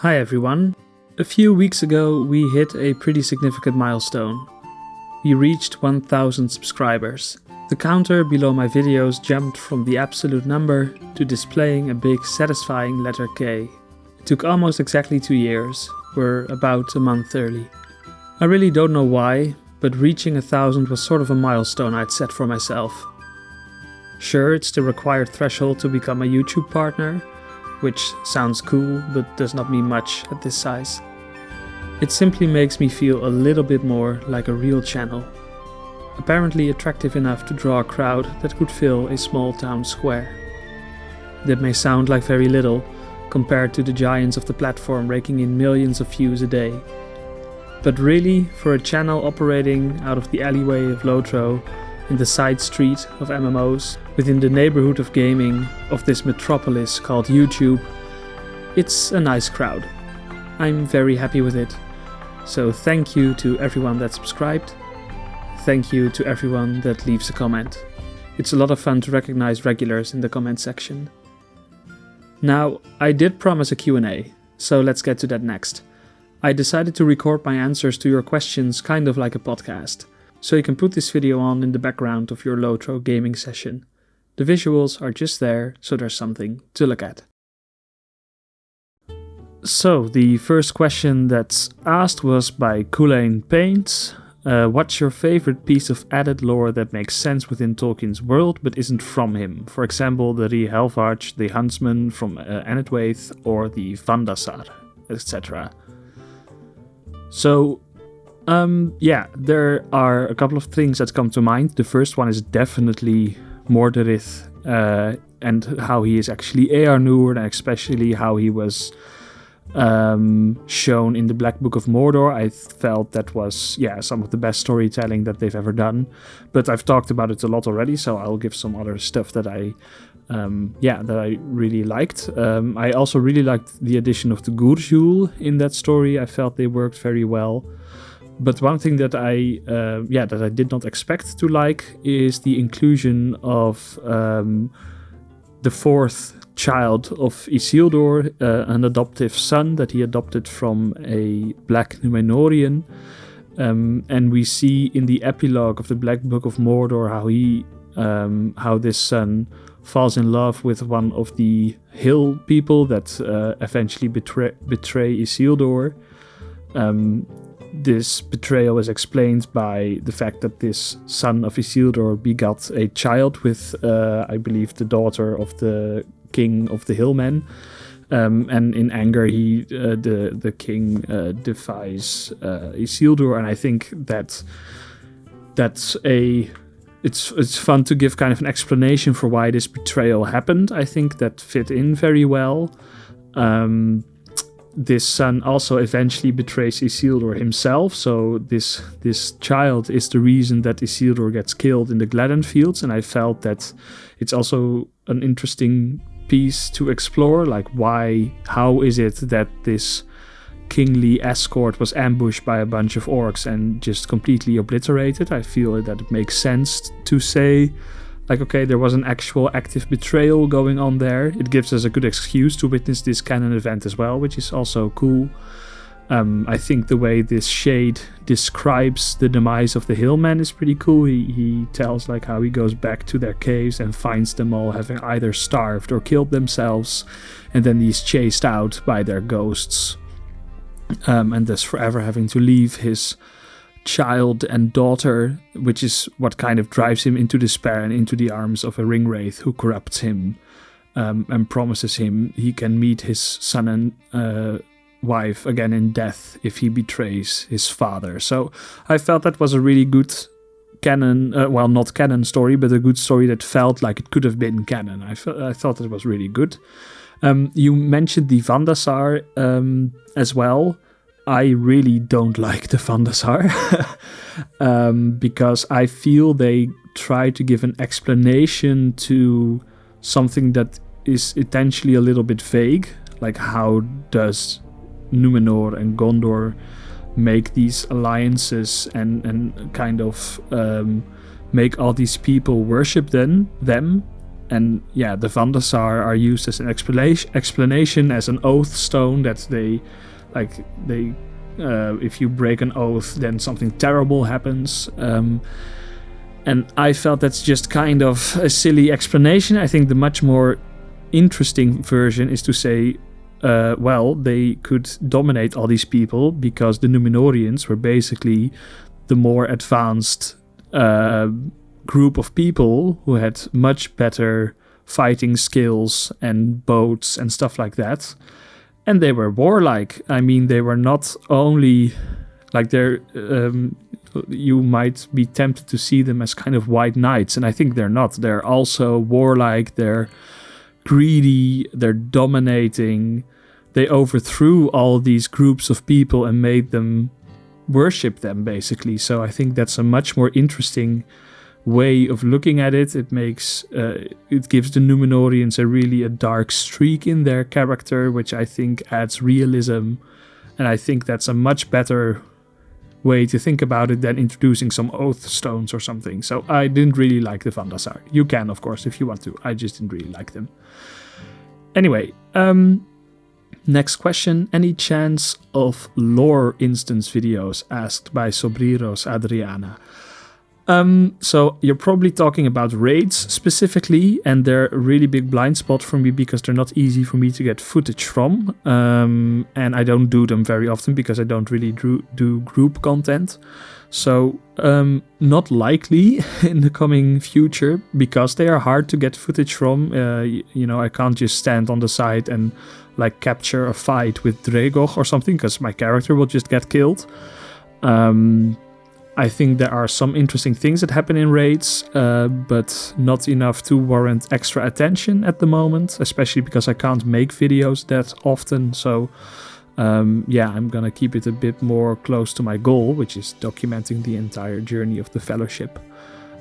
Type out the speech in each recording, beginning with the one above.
Hi everyone. A few weeks ago we hit a pretty significant milestone. We reached 1000 subscribers. The counter below my videos jumped from the absolute number to displaying a big satisfying letter K. It took almost exactly 2 years. We're about a month early. I really don't know why, but reaching 1000 was sort of a milestone I'd set for myself. Sure, it's the required threshold to become a YouTube partner, which sounds cool but does not mean much at this size. It simply makes me feel a little bit more like a real channel. Apparently attractive enough to draw a crowd that could fill a small town square. That may sound like very little compared to the giants of the platform raking in millions of views a day. But really, for a channel operating out of the alleyway of LOTRO, in the side street of MMOs, within the neighborhood of gaming of this metropolis called YouTube, it's a nice crowd. I'm very happy with it. So thank you to everyone that subscribed. Thank you to everyone that leaves a comment. It's a lot of fun to recognize regulars in the comment section. Now, I did promise a Q&A, so let's get to that next. I decided to record my answers to your questions kind of like a podcast. So you can put this video on in the background of your LOTRO gaming session. The visuals are just there, so there's something to look at. So, the first question that's asked was by Kulain Paints. What's your favorite piece of added lore that makes sense within Tolkien's world but isn't from him? For example, the Ree Helvarch, the Huntsman from Enedwaith, or the Vandasar, etc. So, there are a couple of things that come to mind. The first one is definitely Mordorith and how he is actually Eärnur, and especially how he was shown in the Black Book of Mordor. I felt that was, some of the best storytelling that they've ever done. But I've talked about it a lot already, so I'll give some other stuff that I really liked. I also really liked the addition of the Gurjul in that story. I felt they worked very well. But one thing that I did not expect to like is the inclusion of the fourth child of Isildur, an adoptive son that he adopted from a Black Númenórean. And we see in the epilogue of the Black Book of Mordor how this son falls in love with one of the hill people that eventually betray Isildur. This betrayal is explained by the fact that this son of Isildur begot a child with, I believe, the daughter of the king of the Hillmen. And in anger, the king defies Isildur, and I think it's fun to give kind of an explanation for why this betrayal happened. I think that fit in very well. This son also eventually betrays Isildur himself, so this child is the reason that Isildur gets killed in the Gladden Fields, and I felt that it's also an interesting piece to explore, like how is it that this kingly escort was ambushed by a bunch of orcs and just completely obliterated. I feel that it makes sense to say, like, okay, there was an actual active betrayal going on there. It gives us a good excuse to witness this canon event as well, which is also cool. I think the way this shade describes the demise of the Hillmen is pretty cool. He tells like how he goes back to their caves and finds them all having either starved or killed themselves, and then he's chased out by their ghosts, and thus forever having to leave his child and daughter, which is what kind of drives him into despair and into the arms of a ringwraith who corrupts him, and promises him he can meet his son and wife again in death if he betrays his father. So I felt that was a really good canon, not canon story, but a good story that felt like it could have been canon. I thought it was really good. You mentioned the Vandasar as well. I really don't like the Vandasar because I feel they try to give an explanation to something that is potentially a little bit vague, like how does Númenor and Gondor make these alliances and kind of make all these people worship them, And yeah, the Vandasar are used as an explanation as an oath stone that if you break an oath, then something terrible happens. And I felt that's just kind of a silly explanation. I think the much more interesting version is to say, they could dominate all these people because the Numenorians were basically the more advanced group of people who had much better fighting skills and boats and stuff like that. And they were warlike. I mean, they were not only like you might be tempted to see them as kind of white knights, and I think they're not. They're also warlike, they're greedy, they're dominating. They overthrew all these groups of people and made them worship them, basically. So I think that's a much more interesting way of looking at it. It makes it gives the Numenorians a dark streak in their character, which I think adds realism, and I think that's a much better way to think about it than introducing some oath stones or something. So I didn't really like the Vandasar. You can, of course, if you want to. I just didn't really like them. Anyway, next question. Any chance of lore instance videos? Asked by Sobriros Adriana. So you're probably talking about raids specifically, and they're a really big blind spot for me because they're not easy for me to get footage from, and I don't do them very often because I don't really do group content. So not likely in the coming future because they are hard to get footage from. I can't just stand on the side and like capture a fight with Dregor or something because my character will just get killed. I think there are some interesting things that happen in raids, but not enough to warrant extra attention at the moment, especially because I can't make videos that often. So I'm gonna keep it a bit more close to my goal, which is documenting the entire journey of the Fellowship.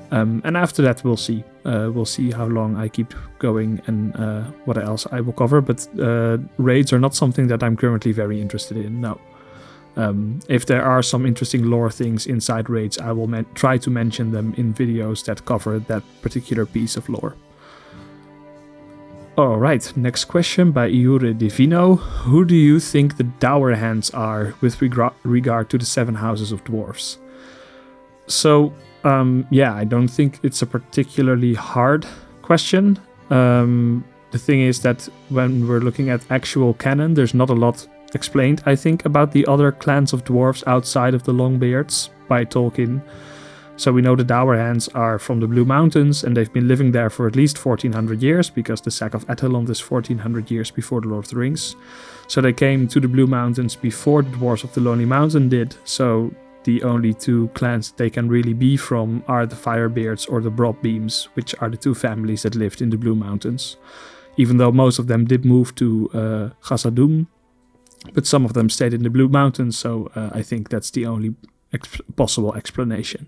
And after that, we'll see. We'll see how long I keep going and what else I will cover. But raids are not something that I'm currently very interested in, no. If there are some interesting lore things inside raids, I will try to mention them in videos that cover that particular piece of lore. Alright, next question by Iure Divino. Who do you think the Dourhands are with regard to the 7 houses of dwarves? So, I don't think it's a particularly hard question. The thing is that when we're looking at actual canon, there's not a lot explained, I think, about the other clans of dwarves outside of the Longbeards by Tolkien. So we know the Dourhands are from the Blue Mountains, and they've been living there for at least 1400 years, because the sack of Æthelond is 1400 years before the Lord of the Rings. So they came to the Blue Mountains before the dwarves of the Lonely Mountain did, so the only 2 clans they can really be from are the Firebeards or the Broadbeams, which are the 2 families that lived in the Blue Mountains. Even though most of them did move to Khazad-dûm, but some of them stayed in the Blue Mountains, so I think that's the only possible explanation.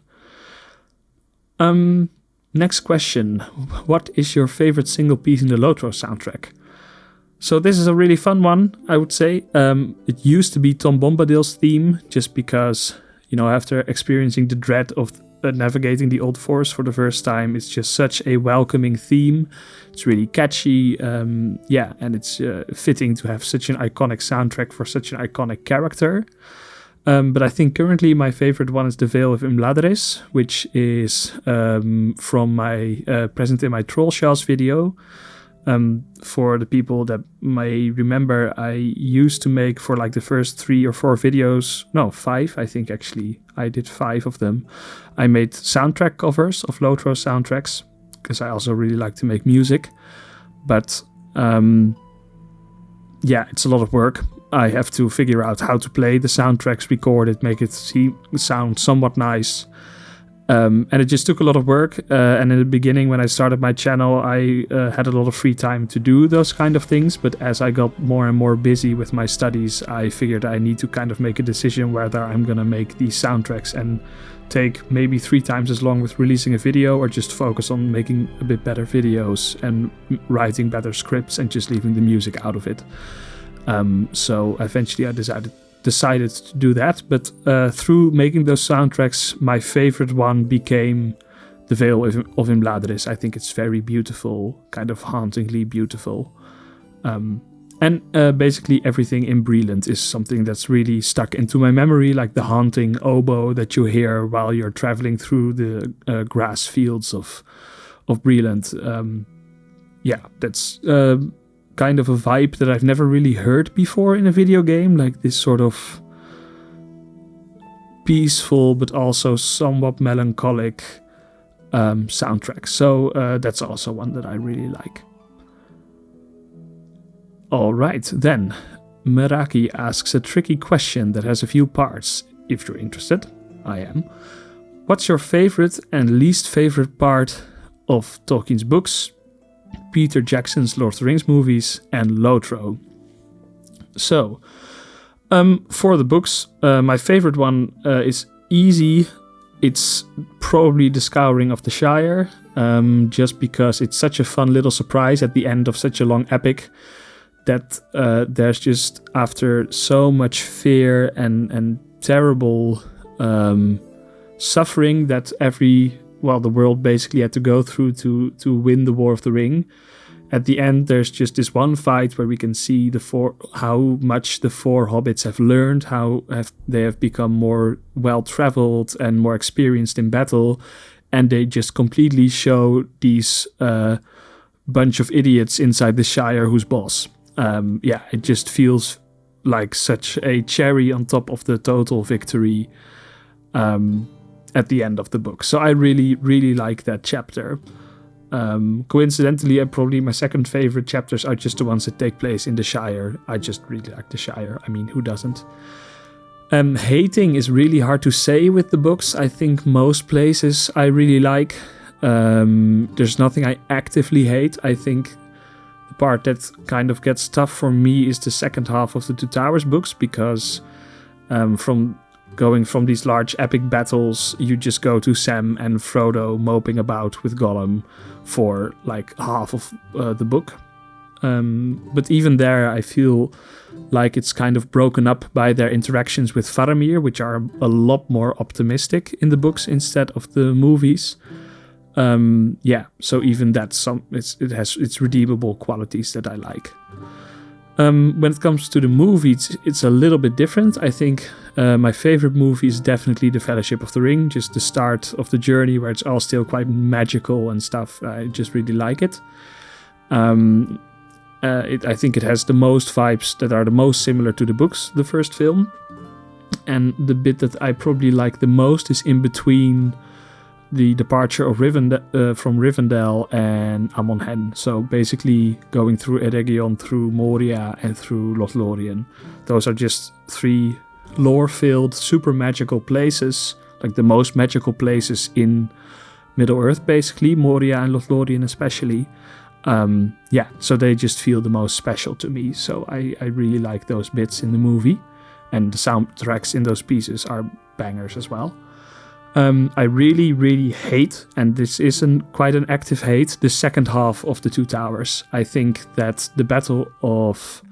Next question. What is your favorite single piece in the LOTRO soundtrack? So this is a really fun one, I would say. It used to be Tom Bombadil's theme, just because, after experiencing the dread of navigating the Old Forest for the first time, it's just such a welcoming theme. It's really catchy, and it's fitting to have such an iconic soundtrack for such an iconic character. But I think currently my favorite one is The Vale of Imladris, which is from my Present in My Trollshells video. For the people that may remember, I used to make for like the first 3 or 4 videos, no, 5, I think actually, I did 5 of them. I made soundtrack covers of LOTRO soundtracks, because I also really like to make music. But it's a lot of work. I have to figure out how to play the soundtracks, record it, make it sound somewhat nice. And it just took a lot of work. And in the beginning, when I started my channel, I had a lot of free time to do those kind of things. But as I got more and more busy with my studies, I figured I need to kind of make a decision whether I'm going to make these soundtracks and take maybe 3 times as long with releasing a video, or just focus on making a bit better videos and writing better scripts and just leaving the music out of it. So eventually I decided to do that, but through making those soundtracks, my favorite one became the Vale of Imbladris. I think it's very beautiful, kind of hauntingly beautiful. And basically everything in Breland is something that's really stuck into my memory, like the haunting oboe that you hear while you're traveling through the grass fields of Breland. That's kind of a vibe that I've never really heard before in a video game, like this sort of peaceful but also somewhat melancholic soundtrack. So that's also one that I really like. Alright, then Meraki asks a tricky question that has a few parts. If you're interested, I am. What's your favorite and least favorite part of Tolkien's books, Peter Jackson's Lord of the Rings movies, and LOTRO? So, for the books, my favorite one is easy. It's probably The Scouring of the Shire, just because it's such a fun little surprise at the end of such a long epic that there's just, after so much fear and terrible suffering that the world basically had to go through to win the War of the Ring. At the end, there's just this one fight where we can see how much the four hobbits have learned, how they have become more well-traveled and more experienced in battle, and they just completely show these bunch of idiots inside the Shire who's boss. It just feels like such a cherry on top of the total victory at the end of the book. So I really, really like that chapter. Coincidentally, probably my second favorite chapters are just the ones that take place in the Shire. I just really like the Shire. I mean, who doesn't? Hating is really hard to say with the books. I think most places I really like. There's nothing I actively hate. I think the part that kind of gets tough for me is the second half of the Two Towers books, because from going from these large epic battles, you just go to Sam and Frodo moping about with Gollum for like half of the book. But even there, I feel like it's kind of broken up by their interactions with Faramir, which are a lot more optimistic in the books instead of the movies. So even that, it has its redeemable qualities that I like. When it comes to the movies, it's a little bit different. I think my favorite movie is definitely The Fellowship of the Ring, just the start of the journey where it's all still quite magical and stuff. I just really like it. I think it has the most vibes that are the most similar to the books, the first film. And the bit that I probably like the most is in between the departure of from Rivendell and Amon Hen. So basically going through Eregion, through Moria, and through Lothlorien. Those are just three lore-filled, super magical places, like the most magical places in Middle-earth, basically, Moria and Lothlorien especially. So they just feel the most special to me. So I really like those bits in the movie, and the soundtracks in those pieces are bangers as well. I really, really hate, and this isn't quite an active hate, the second half of the Two Towers. I think that the Battle of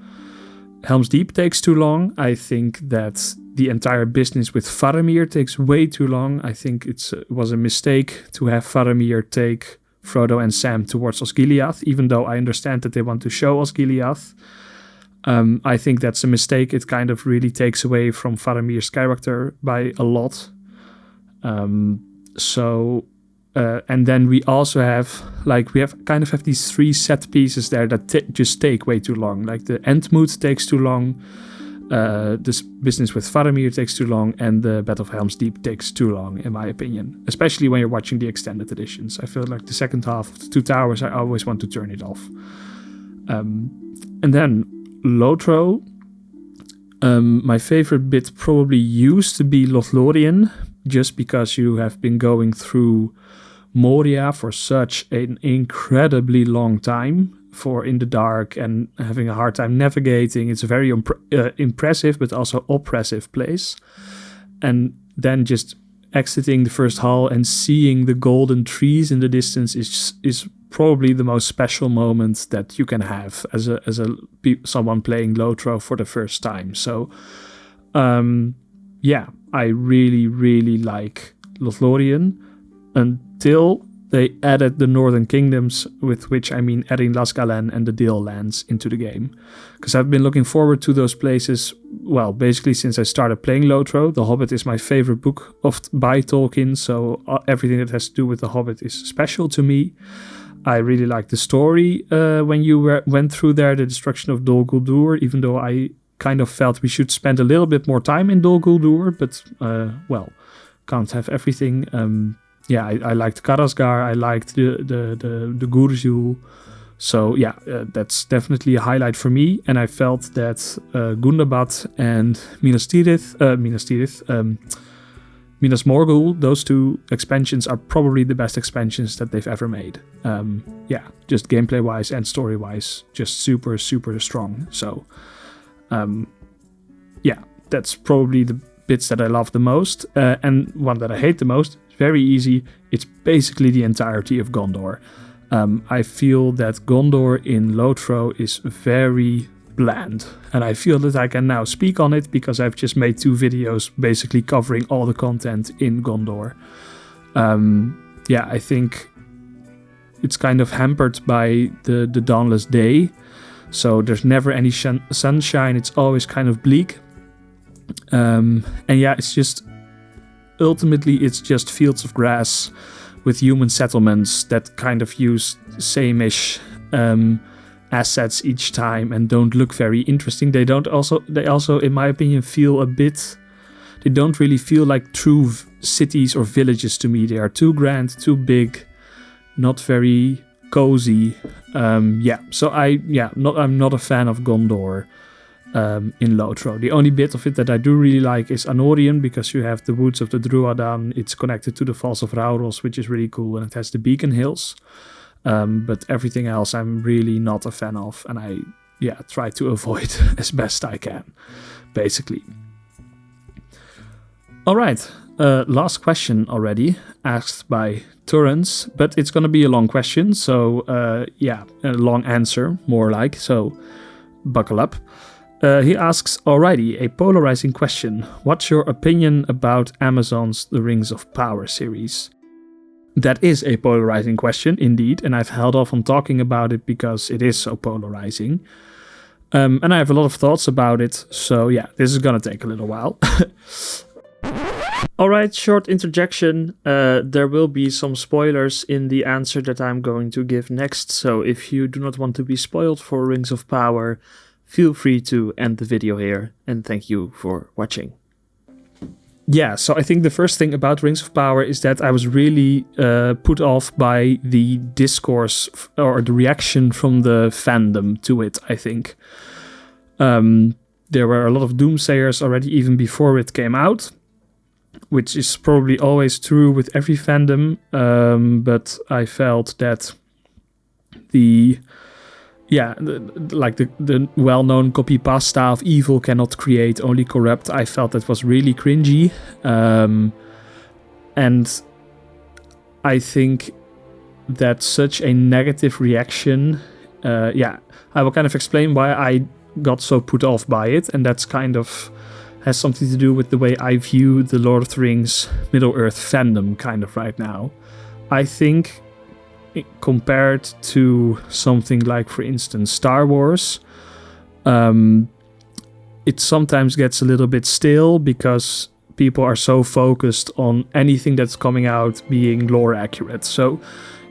Helm's Deep takes too long. I think that the entire business with Faramir takes way too long. I think it was a mistake to have Faramir take Frodo and Sam towards Osgiliath, even though I understand that they want to show Osgiliath. I think that's a mistake. It kind of really takes away from Faramir's character by a lot. And then we also have these three set pieces there that just take way too long. Like the Entmoot takes too long, this business with Faramir takes too long, and the Battle of Helm's Deep takes too long, in my opinion. Especially when you're watching the extended editions. I feel like the second half of the Two Towers, I always want to turn it off. And then LOTRO. My favorite bit probably used to be Lothlorien, just because you have been going through Moria for such an incredibly long time, for in the dark and having a hard time navigating. It's a very impressive but also oppressive place. And then just exiting the first hall and seeing the golden trees in the distance is probably the most special moment that you can have as someone playing LOTRO for the first time. So I really, really like Lothlorien till they added the Northern Kingdoms, with which I mean adding Las Galen and the Dale lands into the game. Because I've been looking forward to those places, well, basically since I started playing LOTRO. The Hobbit is my favorite book by Tolkien, so everything that has to do with The Hobbit is special to me. I really like the story when you went through there, the destruction of Dol Guldur, even though I kind of felt we should spend a little bit more time in Dol Guldur, but, well, can't have everything. Yeah, I liked Karasgar, I liked the Gurjul. So yeah, that's definitely a highlight for me. And I felt that Gundabad and Minas Morgul, those two expansions are probably the best expansions that they've ever made. Yeah, just gameplay-wise and story-wise, just super, super strong. So yeah, that's probably the bits that I love the most. And one that I hate the most, very easy, it's basically the entirety of Gondor. I feel that Gondor in LOTRO is very bland, and I feel that I can now speak on it because I've just made 2 videos basically covering all the content in Gondor. Yeah, I think it's kind of hampered by the dawnless day, so there's never any sunshine, it's always kind of bleak. And yeah, it's just ultimately it's just fields of grass with human settlements that kind of use same-ish assets each time and don't look very interesting. They also, in my opinion, feel a bit. They don't really feel like true cities or villages to me. They are too grand, too big, not very cozy. Yeah, so I'm not a fan of Gondor. In LOTRO. The only bit of it that I do really like is Anorion, because you have the woods of the Druadan, it's connected to the Falls of Rauros, which is really cool, and it has the Beacon Hills. But everything else I'm really not a fan of, and I try to avoid as best I can, basically. Alright, last question already, asked by Dourhands, but it's gonna be a long question, so a long answer, more like, so buckle up. He asks, alrighty, a polarizing question. What's your opinion about Amazon's The Rings of Power series? That is a polarizing question, indeed, and I've held off on talking about it because it is so polarizing. And I have a lot of thoughts about it, so yeah, this is gonna take a little while. Alright, short interjection. There will be some spoilers in the answer that I'm going to give next, so if you do not want to be spoiled for Rings of Power, feel free to end the video here, and thank you for watching. Yeah, so I think the first thing about Rings of Power is that I was really put off by the discourse or the reaction from the fandom to it, I think. There were a lot of doomsayers already even before it came out, which is probably always true with every fandom, but I felt that the well-known copy-pasta of evil cannot create, only corrupt. I felt that was really cringy. And I think that such a negative reaction, I will kind of explain why I got so put off by it. And that's kind of has something to do with the way I view the Lord of the Rings Middle-earth fandom kind of right now. I think compared to something like, for instance, Star Wars, it sometimes gets a little bit stale because people are so focused on anything that's coming out being lore accurate. So,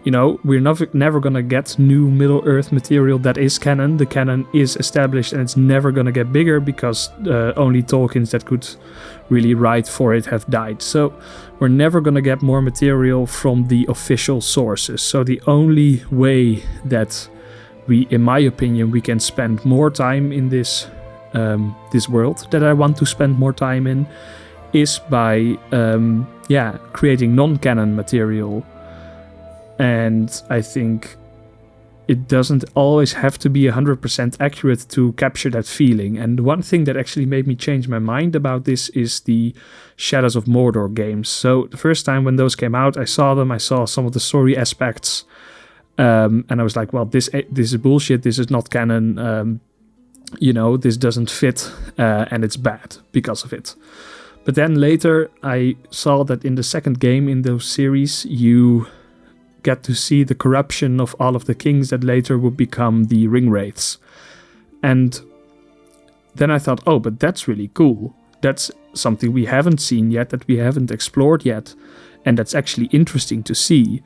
you know, we're never gonna get new Middle-earth material that is canon. The canon is established and it's never gonna get bigger because only Tolkien's that could really write for it have died. So we're never gonna get more material from the official sources. So the only way that we, in my opinion, we can spend more time in this world that I want to spend more time in is by creating non-canon material. And I think it doesn't always have to be 100% accurate to capture that feeling. And one thing that actually made me change my mind about this is the Shadows of Mordor games. So the first time when those came out, I saw some of the story aspects, and I was like, well, this is bullshit, this is not canon, this doesn't fit, and it's bad because of it. But then later I saw that in the second game in those series, you get to see the corruption of all of the kings that later would become the Ringwraiths. And then I thought, oh, but that's really cool. That's something we haven't seen yet, that we haven't explored yet, and that's actually interesting to see.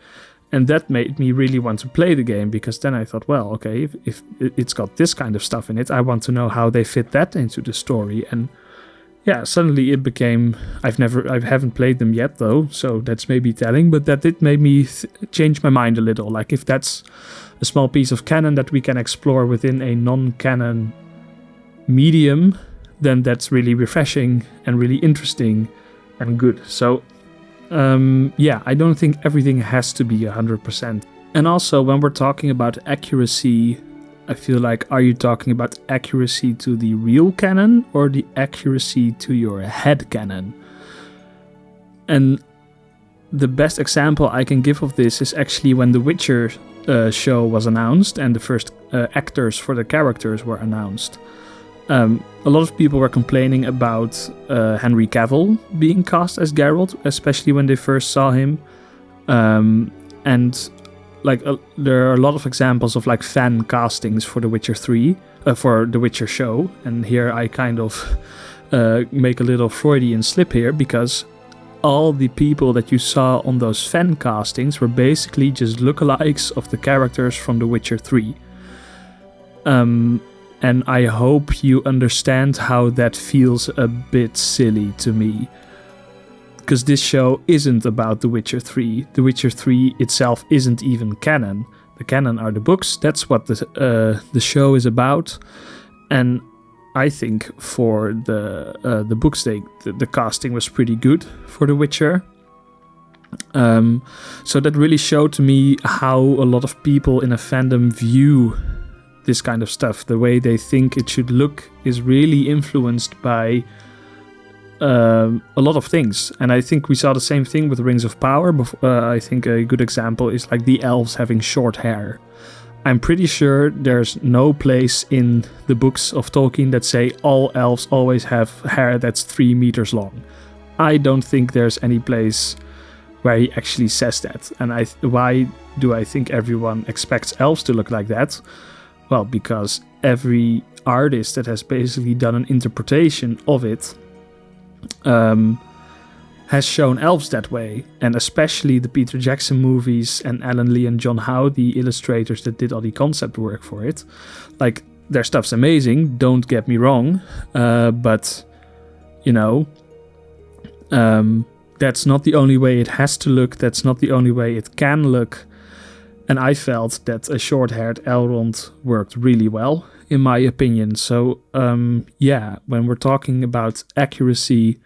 And that made me really want to play the game, because then I thought, well, okay, if it's got this kind of stuff in it, I want to know how they fit that into the story. And yeah, suddenly it became, I haven't played them yet though, so that's maybe telling, but that did make me change my mind a little. Like, if that's a small piece of canon that we can explore within a non-canon medium, then that's really refreshing and really interesting and good. So yeah, I don't think everything has to be 100%. And also, when we're talking about accuracy, I feel like, are you talking about accuracy to the real canon or the accuracy to your head canon? And the best example I can give of this is actually when the Witcher show was announced and the first actors for the characters were announced. A lot of people were complaining about Henry Cavill being cast as Geralt, especially when they first saw him. And like there are a lot of examples of like fan castings for The Witcher 3, for The Witcher show. And here I kind of make a little Freudian slip here, because all the people that you saw on those fan castings were basically just lookalikes of the characters from The Witcher 3. And I hope you understand how that feels a bit silly to me. Because this show isn't about The Witcher 3. The Witcher 3 itself isn't even canon. The canon are the books. That's what the show is about. And I think for the books, the casting was pretty good for The Witcher. So that really showed to me how a lot of people in a fandom view this kind of stuff. The way they think it should look is really influenced by a lot of things. And I think we saw the same thing with Rings of Power. I think a good example is like the elves having short hair. I'm pretty sure there's no place in the books of Tolkien that say all elves always have hair that's 3 meters long. I don't think there's any place where he actually says that. And why do I think everyone expects elves to look like that? Well, because every artist that has basically done an interpretation of it has shown elves that way. And especially the Peter Jackson movies and Alan Lee and John Howe, the illustrators that did all the concept work for it. Like, their stuff's amazing, don't get me wrong. But, you know, that's not the only way it has to look. That's not the only way it can look. And I felt that a short-haired Elrond worked really well, in my opinion. So, yeah, when we're talking about accuracy,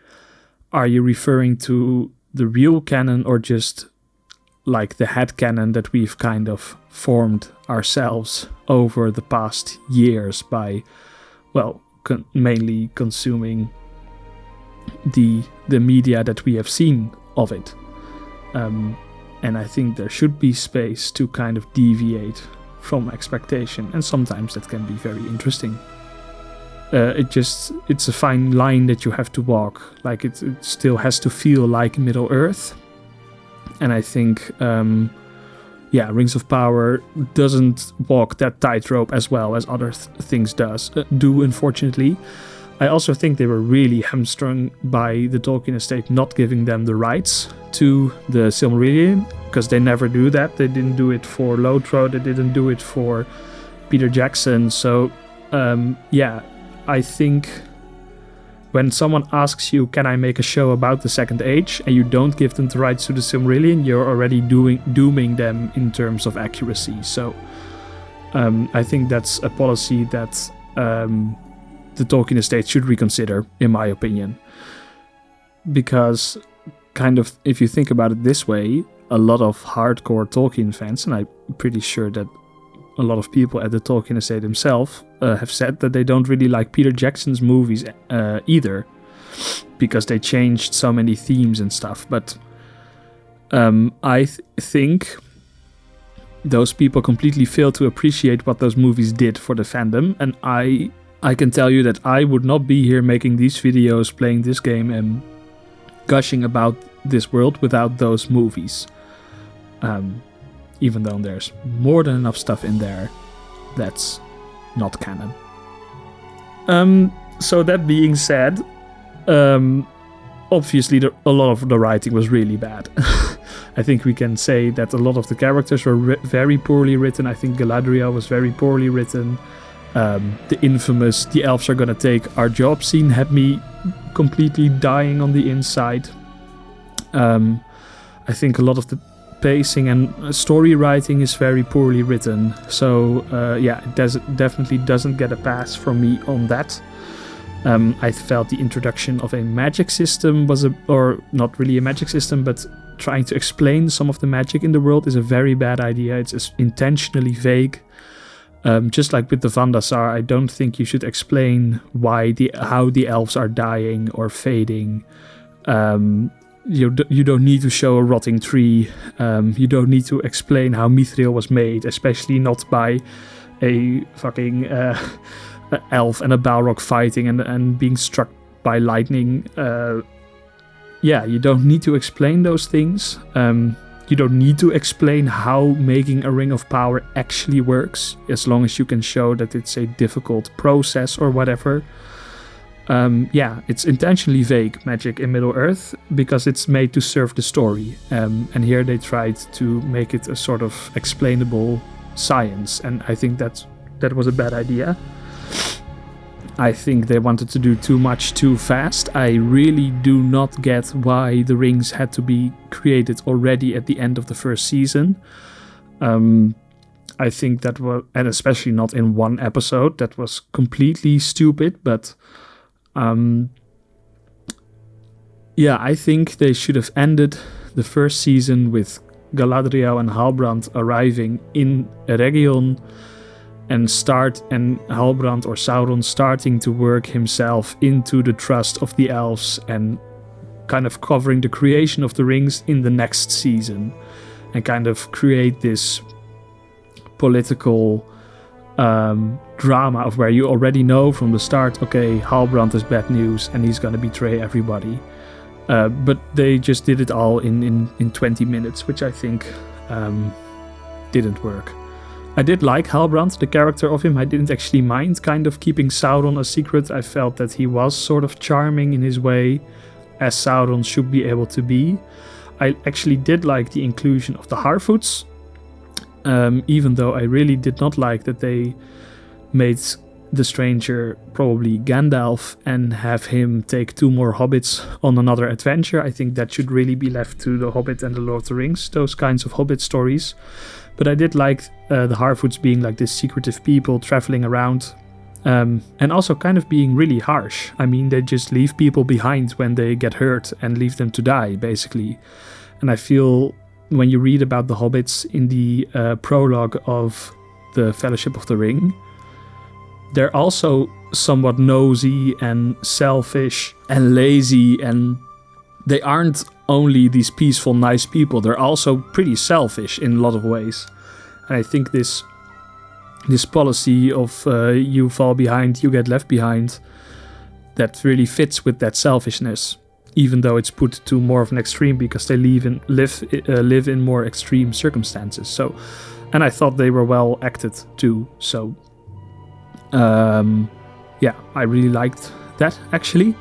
are you referring to the real canon or just like the head canon that we've kind of formed ourselves over the past years by, well, mainly consuming the media that we have seen of it? And I think there should be space to kind of deviate from expectation. And sometimes that can be very interesting. It's a fine line that you have to walk. Like, it still has to feel like Middle-earth. And I think, yeah, Rings of Power doesn't walk that tightrope as well as other things do, unfortunately. I also think they were really hamstrung by the Tolkien estate not giving them the rights to the Silmarillion, because they never do that. They didn't do it for LOTRO, they didn't do it for Peter Jackson. So, yeah, I think when someone asks you, can I make a show about the Second Age, and you don't give them the rights to the Silmarillion, you're already dooming them in terms of accuracy. So, I think that's a policy that the Tolkien estate should reconsider, in my opinion. Because, kind of, if you think about it this way, a lot of hardcore Tolkien fans, and I'm pretty sure that a lot of people at the Tolkien estate themselves have said that they don't really like Peter Jackson's movies either, because they changed so many themes and stuff. But I think those people completely fail to appreciate what those movies did for the fandom, and I can tell you that I would not be here making these videos, playing this game, and gushing about this world without those movies. even though there's more than enough stuff in there that's not canon. So that being said, obviously a lot of the writing was really bad. I think we can say that a lot of the characters were very poorly written. I think Galadriel was very poorly written. The infamous "the elves are gonna take our job" scene had me completely dying on the inside. I think a lot of the pacing and story writing is very poorly written. So it definitely doesn't get a pass from me on that. I felt the introduction of a magic system or not really a magic system, but trying to explain some of the magic in the world is a very bad idea. It's intentionally vague. Just like with the Vandasar, I don't think you should explain how the elves are dying or fading. You don't need to show a rotting tree. You don't need to explain how Mithril was made, especially not by a fucking elf and a Balrog fighting and being struck by lightning. You don't need to explain those things. You don't need to explain how making a ring of power actually works, as long as you can show that it's a difficult process or whatever. It's intentionally vague, magic in Middle-earth, because it's made to serve the story. And here they tried to make it a sort of explainable science, and I think that was a bad idea. I think they wanted to do too much too fast. I really do not get why the rings had to be created already at the end of the first season. I think that was, and especially not in one episode, that was completely stupid. But I think they should have ended the first season with Galadriel and Halbrand arriving in Eregion, and Halbrand or Sauron starting to work himself into the trust of the elves and kind of covering the creation of the rings in the next season, and kind of create this political drama of where you already know from the start, okay, Halbrand is bad news and he's gonna betray everybody. But they just did it all in 20 minutes, which I think didn't work. I did like Halbrand, the character of him. I didn't actually mind kind of keeping Sauron a secret. I felt that he was sort of charming in his way, as Sauron should be able to be. I actually did like the inclusion of the Harfoots, even though I really did not like that they made the stranger probably Gandalf and have him take 2 more hobbits on another adventure. I think that should really be left to the Hobbit and the Lord of the Rings, those kinds of Hobbit stories. But I did like the Harfoots being like this secretive people traveling around, and also kind of being really harsh. I mean, they just leave people behind when they get hurt and leave them to die, basically. And I feel when you read about the hobbits in the prologue of the Fellowship of the Ring, they're also somewhat nosy and selfish and lazy, and they aren't only these peaceful, nice people, they're also pretty selfish in a lot of ways. And I think this policy of you fall behind, you get left behind, that really fits with that selfishness, even though it's put to more of an extreme because they live in more extreme circumstances. So, and I thought they were well acted too. So, I really liked that actually.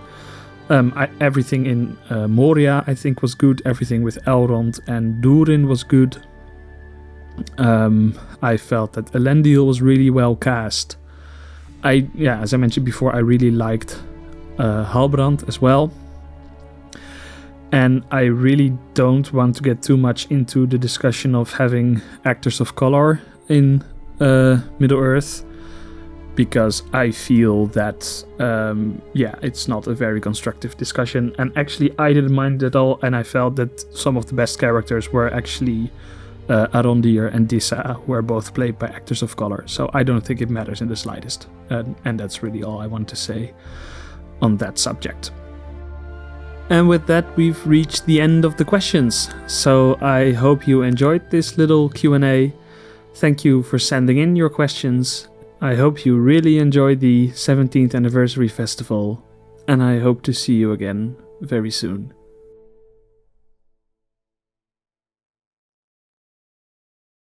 Everything in Moria I think was good. Everything with Elrond and Durin was good. I felt that Elendil was really well cast. As I mentioned before, I really liked Halbrand as well. And I really don't want to get too much into the discussion of having actors of color in Middle-earth, because I feel that, it's not a very constructive discussion. And actually, I didn't mind it at all, and I felt that some of the best characters were actually Arondir and Disa, who are both played by actors of color. So I don't think it matters in the slightest. And that's really all I want to say on that subject. And with that, we've reached the end of the questions. So I hope you enjoyed this little Q&A. Thank you for sending in your questions. I hope you really enjoyed the 17th anniversary festival, and I hope to see you again very soon.